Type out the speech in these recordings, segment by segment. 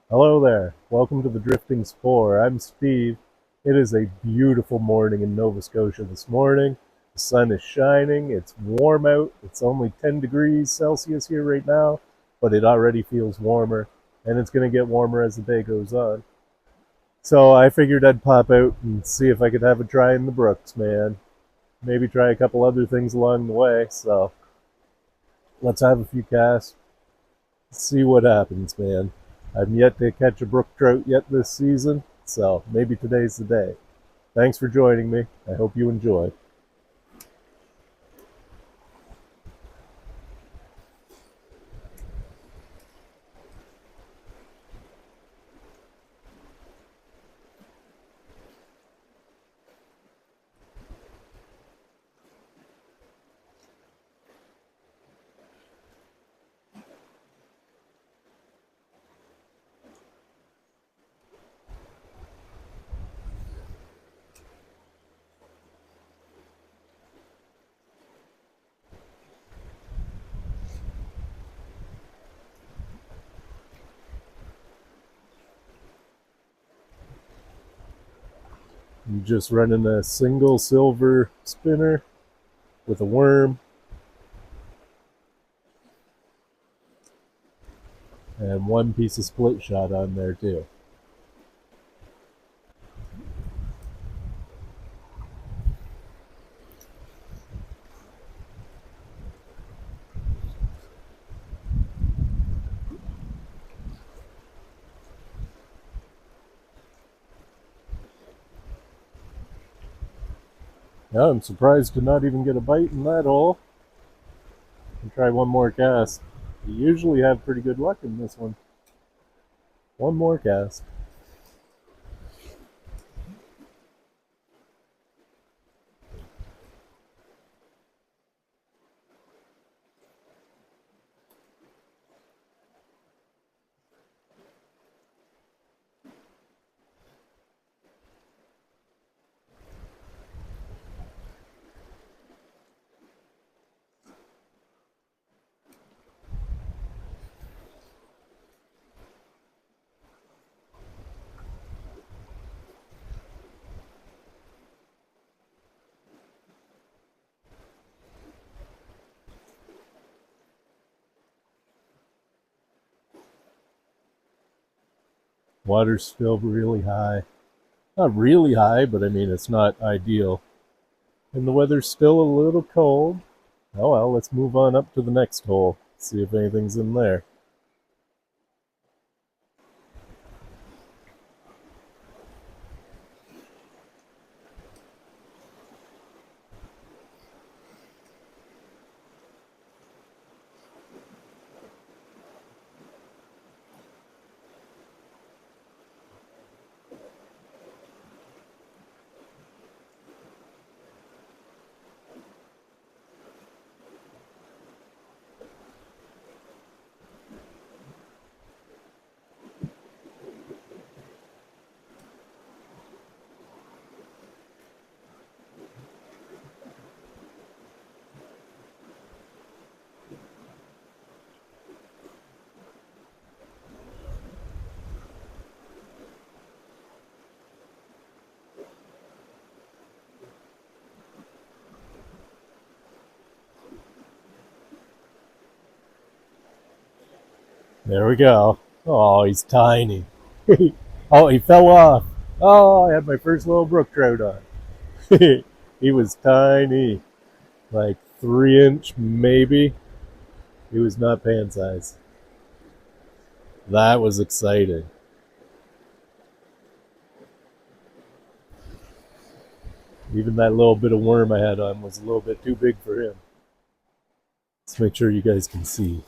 Hello there. Welcome to the Drifting Spore. I'm Steve. It is a beautiful morning in Nova Scotia this morning. The sun is shining. It's warm out. It's only 10 degrees Celsius here right now, but it already feels warmer, and it's going to get warmer as the day goes on. So I figured I'd pop out and see if I could have a try in the Brooks, man. Maybe try a couple other things along the way. So let's have a few casts, see what happens, man. I've yet to catch a brook trout yet this season, so maybe today's the day. Thanks for joining me. I hope you enjoy. I'm just running a single silver spinner with a worm and one piece of split shot on there too. Now I'm surprised to not even get a bite in that hole. I'll try one more cast. You usually have pretty good luck in this one. One more cast. Water's still really high. Not really high, but I mean, it's not ideal. And the weather's still a little cold. Oh well, let's move on up to the next hole. See if anything's in there. There we go. Oh, he's tiny. Oh, he fell off. Oh, I had my first little brook trout on. He was tiny, like 3 inch maybe. He was not pan size. That was exciting. Even that little bit of worm I had on was a little bit too big for him. Let's make sure you guys can see.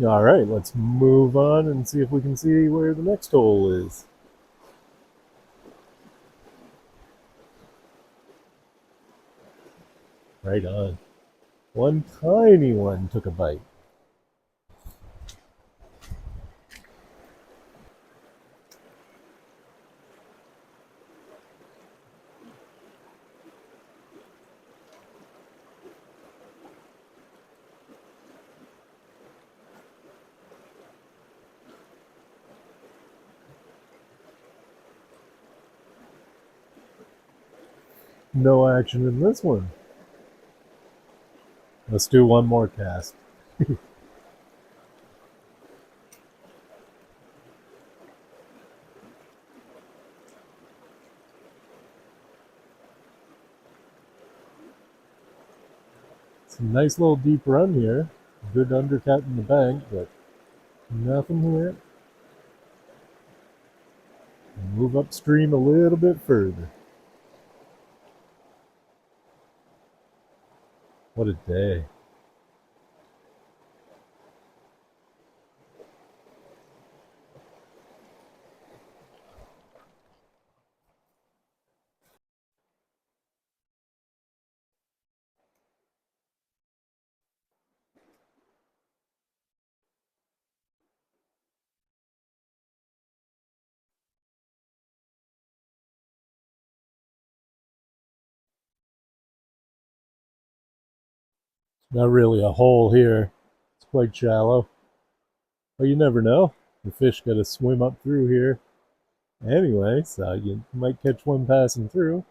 All right, let's move on and see if we can see where the next hole is. Right on. One tiny one took a bite. No action in this one. Let's do one more cast. It's a nice little deep run here. Good undercut in the bank, but nothing here. Move upstream a little bit further. What a day. Not really a hole here. It's quite shallow. But you never know. The fish got to swim up through here anyway, so you might catch one passing through.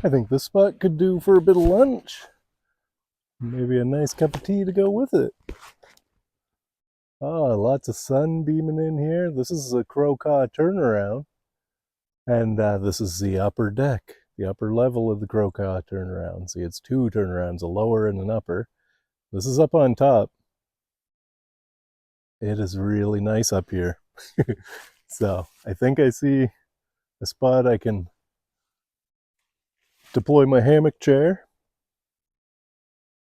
I think this spot could do for a bit of lunch. Maybe a nice cup of tea to go with it. Oh, lots of sun beaming in here. This is a Crocaw turnaround. And this is the upper deck, the upper level of the Crocaw turnaround. See, it's two turnarounds, a lower and an upper. This is up on top. It is really nice up here. So I think I see a spot I can deploy my hammock chair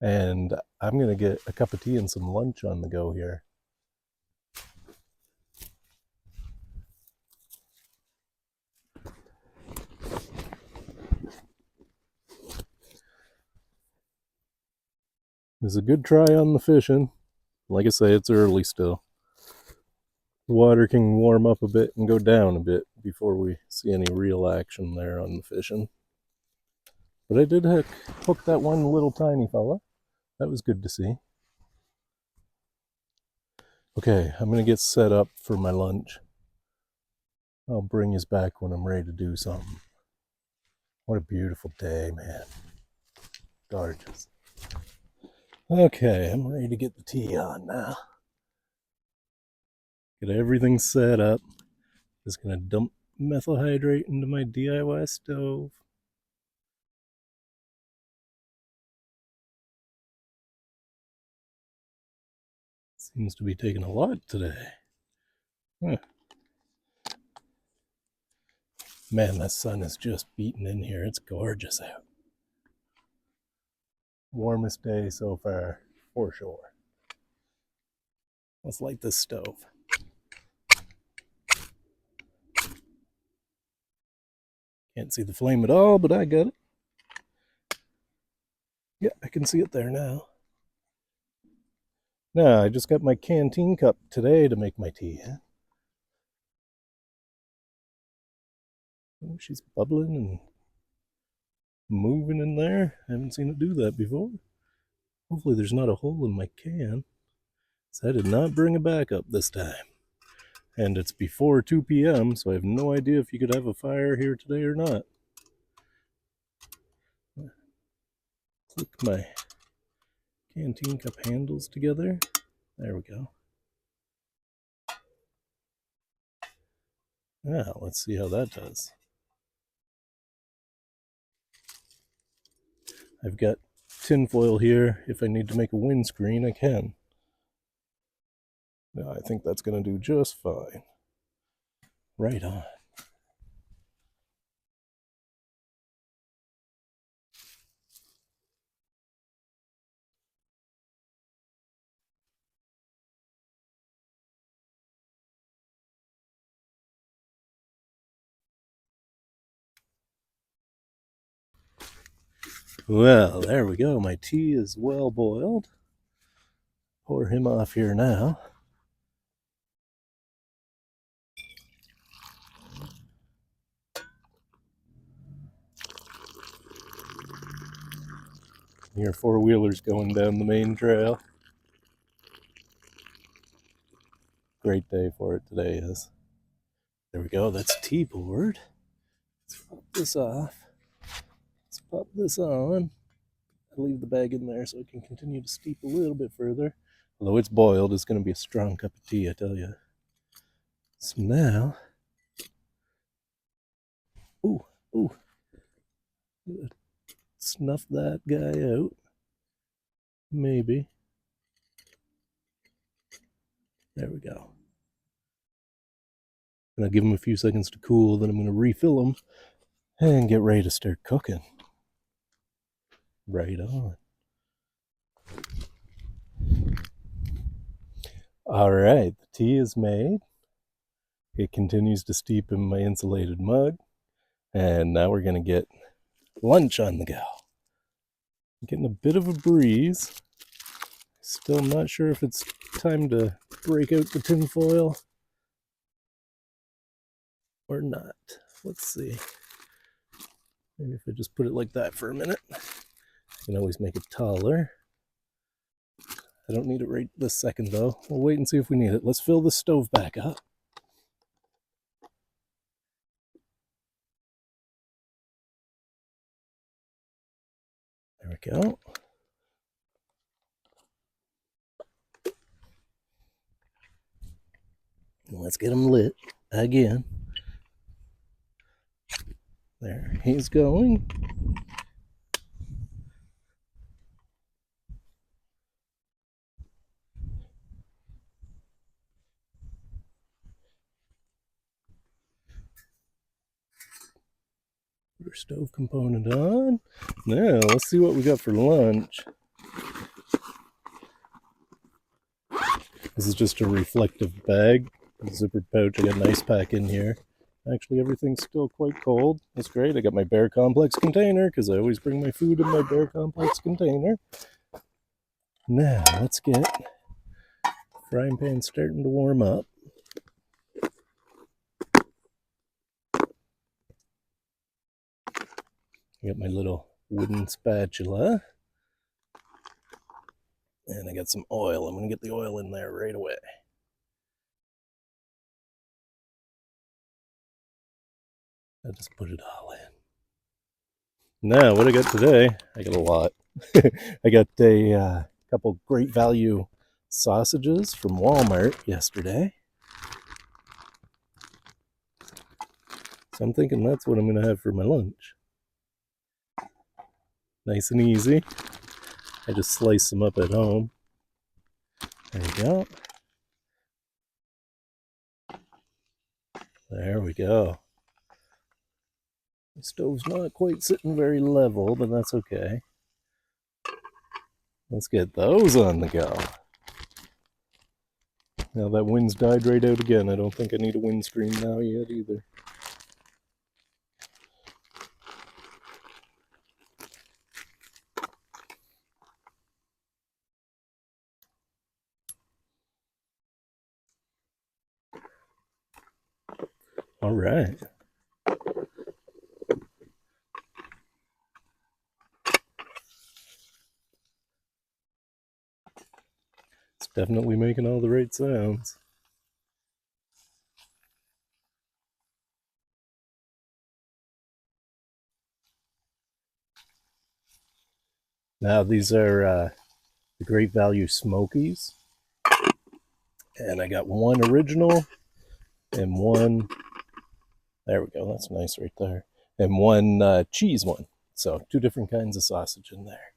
and I'm gonna get a cup of tea and some lunch on the go here. It's a good try on the fishing. Like I say, it's early still. The water can warm up a bit and go down a bit before we see any real action there on the fishing. But I did hook that one little tiny fella. That was good to see. Okay, I'm gonna get set up for my lunch. I'll bring his back when I'm ready to do something. What a beautiful day, man. Gorgeous. Okay, I'm ready to get the tea on now. Get everything set up. Just gonna dump methyl hydrate into my DIY stove. Seems to be taking a lot today. Huh. Man, the sun is just beating in here. It's gorgeous out. Warmest day so far, for sure. Let's light this stove. Can't see the flame at all, but I got it. Yeah, I can see it there now. Now, I just got my canteen cup today to make my tea. Oh, she's bubbling and moving in there. I haven't seen it do that before. Hopefully there's not a hole in my can. So I did not bring a backup this time. And it's before 2 p.m., so I have no idea if you could have a fire here today or not. Click my canteen cup handles together. There we go. Now, let's see how that does. I've got tinfoil here. If I need to make a windscreen, I can. I think that's going to do just fine. Right on. Well, there we go. My tea is well boiled. Pour him off here now. Here, four-wheelers going down the main trail. Great day for it today is. There we go. That's tea poured. Let's pop this off. Let's pop this on. I'll leave the bag in there so it can continue to steep a little bit further. Although it's boiled, it's going to be a strong cup of tea, I tell you. So now, ooh, snuff that guy out. Maybe. There we go. And I'll give them a few seconds to cool, then I'm going to refill them and get ready to start cooking. Right on. All right, the tea is made. It continues to steep in my insulated mug. And now we're going to get lunch on the go. I'm getting a bit of a breeze. Still not sure if it's time to break out the tinfoil or not. Let's see. Maybe if I just put it like that for a minute. I can always make it taller. I don't need it right this second though. We'll wait and see if we need it. Let's fill the stove back up. There we go. Let's get him lit again. There he's going. Put our stove component on. Now let's see what we got for lunch. This is just a reflective bag, zippered pouch. I got an ice pack in here. Actually, everything's still quite cold. That's great. I got my Bear Complex container because I always bring my food in my Bear Complex container. Now, let's get frying pan starting to warm up. I got my little wooden spatula. And I got some oil. I'm going to get the oil in there right away. I just put it all in. Now, what I got today, I got a lot. I got a couple great value sausages from Walmart yesterday. So I'm thinking that's what I'm going to have for my lunch. Nice and easy. I just slice them up at home. There you go. There we go. The stove's not quite sitting very level, but that's okay. Let's get those on the go. Now that wind's died right out again. I don't think I need a wind screen now yet either. All right. It's definitely making all the right sounds. Now these are the Great Value Smokies. And I got one original and one, there we go, that's nice right there. And one cheese one. So 2 different kinds of sausage in there.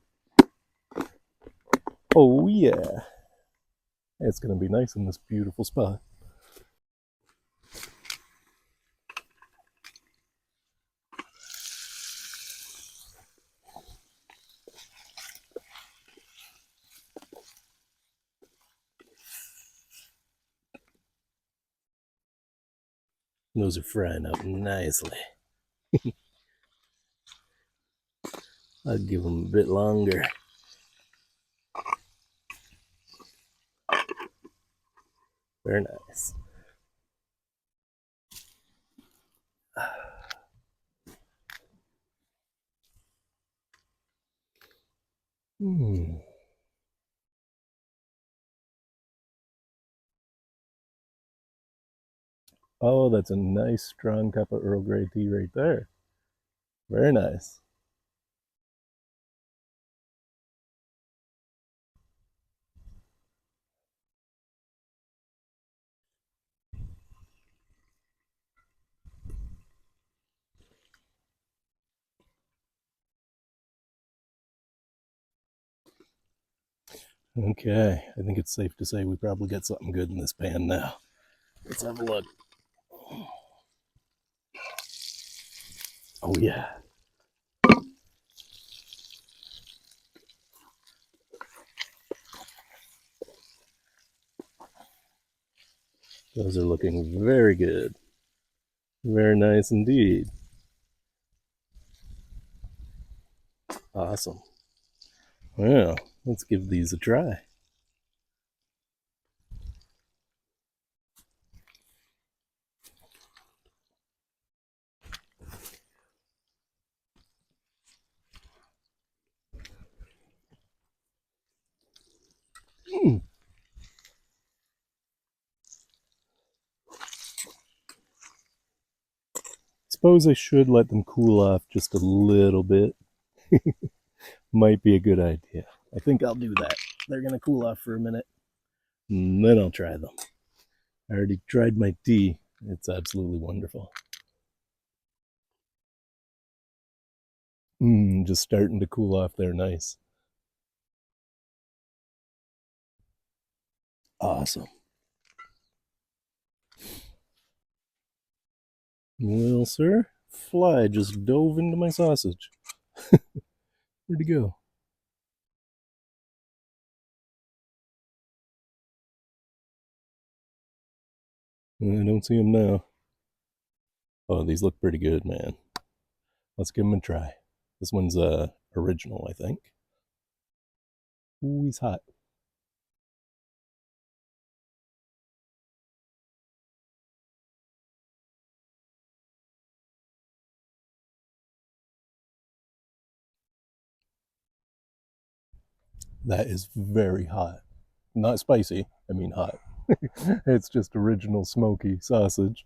Oh yeah. It's going to be nice in this beautiful spot. Those are frying up nicely. I'll give them a bit longer. Very nice. Oh, that's a nice strong cup of Earl Grey tea right there. Very nice. Okay, I think it's safe to say we probably got something good in this pan now. Let's have a look. Oh yeah. Those are looking very good. Very nice indeed. Awesome. Well, let's give these a try. Suppose I should let them cool off just a little bit. Might be a good idea. I think I'll do that. They're going to cool off for a minute, and then I'll try them. I already tried my tea. It's absolutely wonderful. Just starting to cool off there nice. Awesome. Well, sir, fly just dove into my sausage. Where'd he go? I don't see them now. Oh, these look pretty good, man. Let's give them a try. This one's original, I think. Ooh, he's hot. That is very hot. Not spicy, I mean hot. It's just original smoky sausage.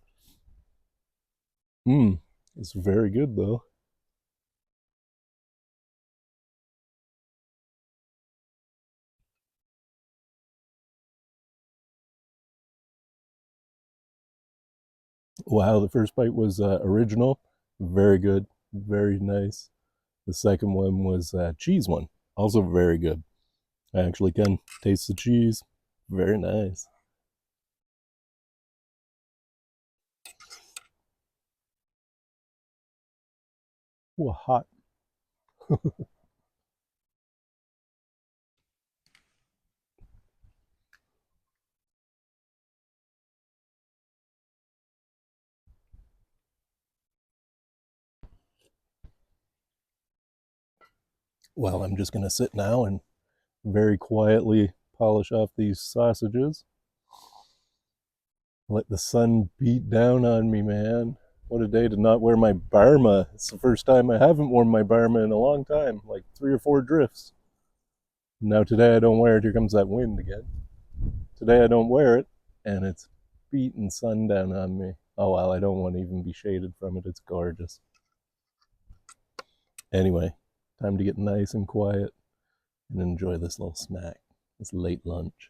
Mmm, it's very good though. Wow, the first bite was original, very good, very nice. The second one was cheese one, also very good. I actually can taste the cheese, very nice. Ooh, hot. Well, I'm just gonna sit now and very quietly polish off these sausages. Let the sun beat down on me, man. What a day to not wear my Barma. It's the first time I haven't worn my Barma in a long time, like 3 or 4 drifts. Now today I don't wear it. Here comes that wind again. Today I don't wear it, and it's beating sun down on me. Oh well, I don't want to even be shaded from it. It's gorgeous. Anyway, time to get nice and quiet and enjoy this little snack, this late lunch.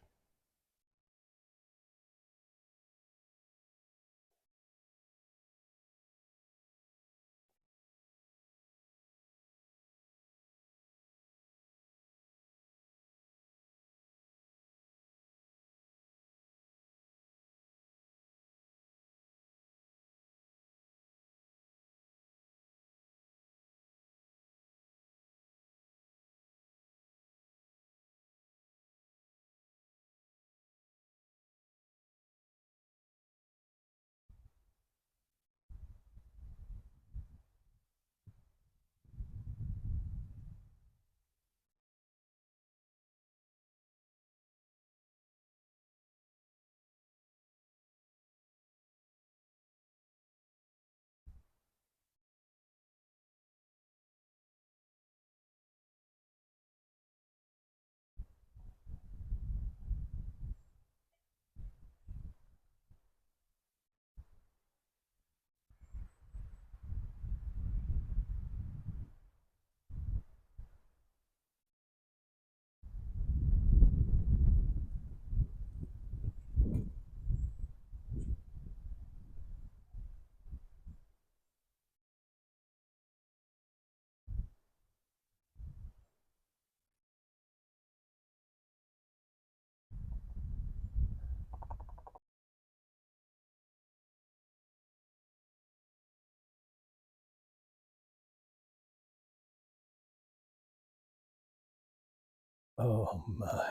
Oh my.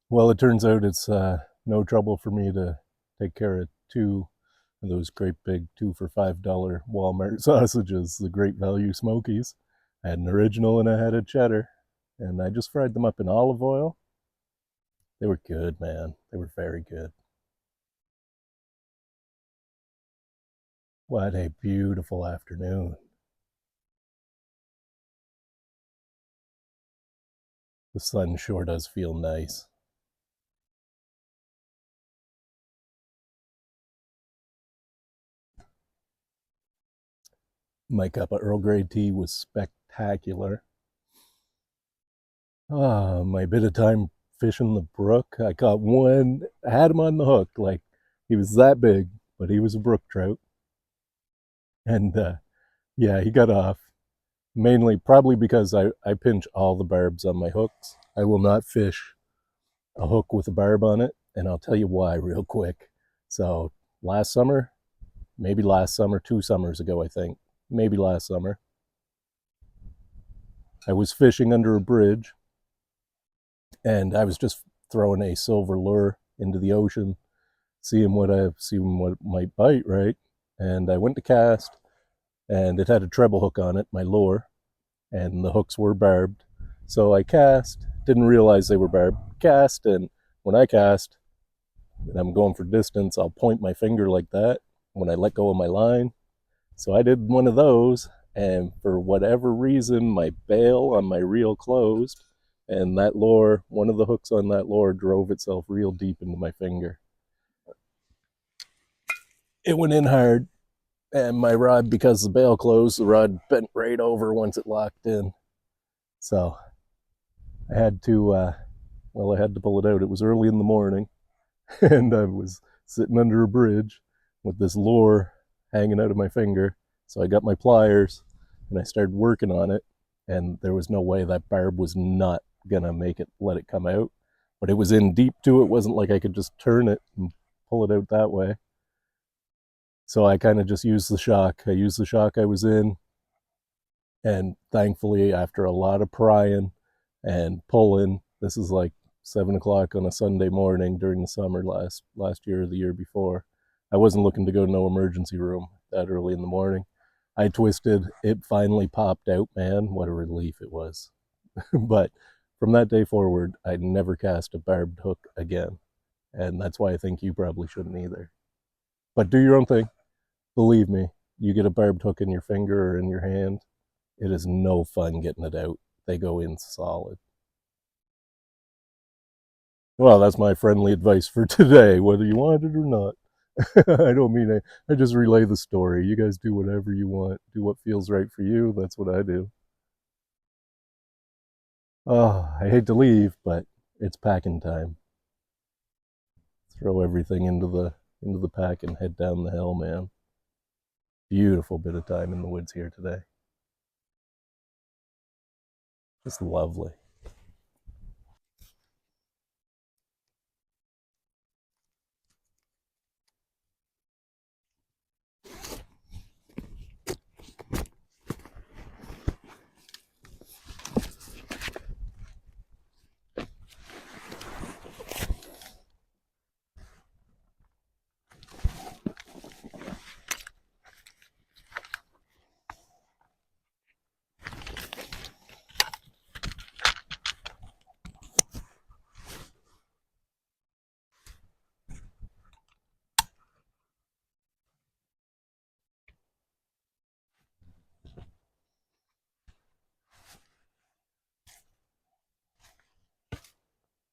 Well, it turns out it's no trouble for me to take care of 2 of those great big 2 for $5 Walmart sausages, the Great Value Smokies. I had an original and I had a cheddar, and I just fried them up in olive oil. They were good, man. They were very good. What a beautiful afternoon. The sun sure does feel nice. My cup of Earl Grey tea was spectacular. Ah, my bit of time fishing the brook. I caught one, I had him on the hook. Like, he was that big, but he was a brook trout. And yeah, he got off. Mainly, probably because I pinch all the barbs on my hooks. I will not fish a hook with a barb on it, and I'll tell you why real quick. So, last summer, maybe last summer, 2 summers ago, I think, maybe last summer, I was fishing under a bridge, and I was just throwing a silver lure into the ocean, seeing what might bite, right? And I went to cast, and it had a treble hook on it, my lure, and the hooks were barbed. So I cast, didn't realize they were barbed, cast, and when I cast, and I'm going for distance, I'll point my finger like that when I let go of my line. So I did one of those, and for whatever reason, my bail on my reel closed, and that lure, one of the hooks on that lure drove itself real deep into my finger. It went in hard, and my rod, because the bail closed, the rod bent right over once it locked in. So I had to, I had to pull it out. It was early in the morning, and I was sitting under a bridge with this lure hanging out of my finger. So I got my pliers and I started working on it, and there was no way that barb was not gonna let it come out. But it was in deep too. It wasn't like I could just turn it and pull it out that way. So I kind of just used the shock. I used the shock I was in, and thankfully, after a lot of prying and pulling, this is like 7 o'clock on a Sunday morning during the summer last year or the year before. I wasn't looking to go to no emergency room that early in the morning. I twisted, it finally popped out, man. What a relief it was. But from that day forward, I never cast a barbed hook again. And that's why I think you probably shouldn't either. But do your own thing. Believe me, you get a barbed hook in your finger or in your hand, it is no fun getting it out. They go in solid. Well, that's my friendly advice for today, whether you want it or not. I don't mean I just relay the story. You guys do whatever you want. Do what feels right for you. That's what I do. Oh, I hate to leave, but it's packing time. Throw everything into the pack and head down the hill, man. Beautiful bit of time in the woods here today. Just lovely.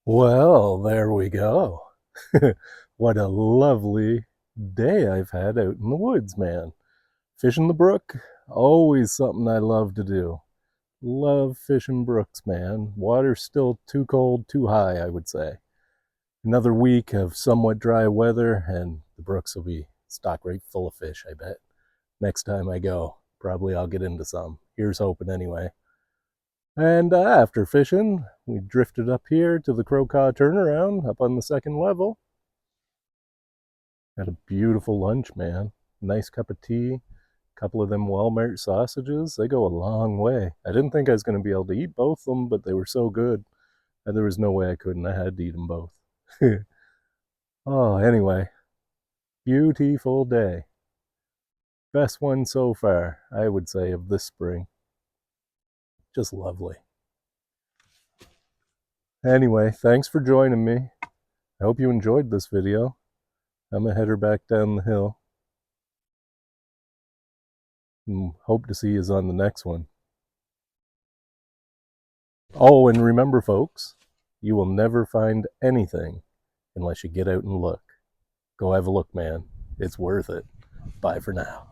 Well, there we go. What a lovely day I've had out in the woods, man. Fishing the brook, always something I love to do. Love fishing brooks, man. Water's still too cold, too high, I would say. Another week of somewhat dry weather, and the brooks will be stock right full of fish, I bet. Next time I go, probably I'll get into some. Here's hoping, anyway. And after fishing, we drifted up here to the Crocaw turnaround up on the second level. Had a beautiful lunch, man. Nice cup of tea, a couple of them Walmart sausages. They go a long way. I didn't think I was going to be able to eat both of them, but they were so good. And there was no way I couldn't. I had to eat them both. Oh, anyway, beautiful day. Best one so far, I would say, of this spring. Just lovely. Anyway, thanks for joining me. I hope you enjoyed this video. I'm gonna head her back down the hill. And hope to see you on the next one. Oh, and remember, folks, you will never find anything unless you get out and look. Go have a look, man. It's worth it. Bye for now.